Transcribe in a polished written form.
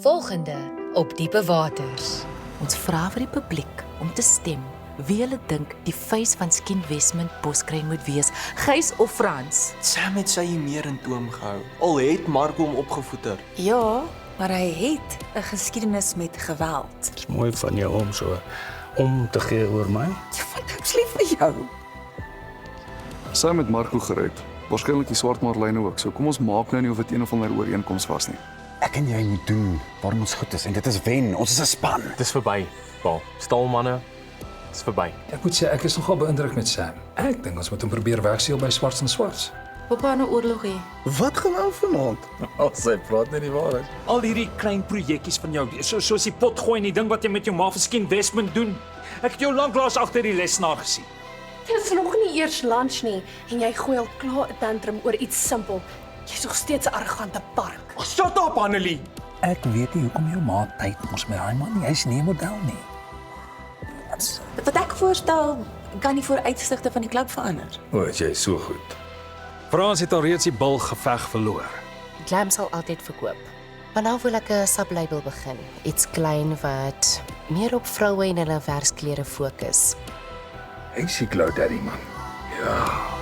Volgende op Diepe Waters. Ons vra vir die publiek om te stem wie hulle dink die face van Skien Westman Boskruin moet wees, Gys of Frans. Sam het sy meer in toom gehou. Al het Marco hom opgevoeter. Ja, maar hy het 'n geskiedenis met geweld. Het is mooi van jou om te gee oor my. Want ek's lief vir jou. Sam het Marco gered. Waarskynlik die swart Marlene ook. So kom ons maak nou nie of dit een of ander ooreenkoms was nie. Ek en jy moet doen waarom ons goed is en dit is wen. Ons is 'n span. Dis verby, Paul. Stalmanne, dis verby. Ek moet sê ek is nogal beïndruk met Sam. Ek dink ons moet hom probeer wegseël by Swarts en Swarts. Pappa 'n oorlog hê. Wat gaan aan vanaand? Sy praat net die waarheid. Al hierdie klein projekkies van jou, soos die pot gooi en die ding wat jy met jou ma vir Skien Westman doen. Ek het jou lanklaas agter die lesenaar gesien. Dit is nog nie eers lunch nie en jy gooi al klaar 'n tantrum oor iets simpel. Jy's nog steeds 'n arrogante park. Shut up, Annelie. Ek weet nie hoekom jou ma tyd mos met daai man nie. Hy's nie 'n model nie. Wat ek voorstel, kan die vooruitsigte van die klub verander. O, jy is so goed. Frans het alreeds die bil geveg verloor. Glam sal altyd verkoop. Maar nou wil ek 'n sublabel begin. Iets klein wat meer op vroue en hulle versklere fokus. Hy sê Glow Daddy man. Ja.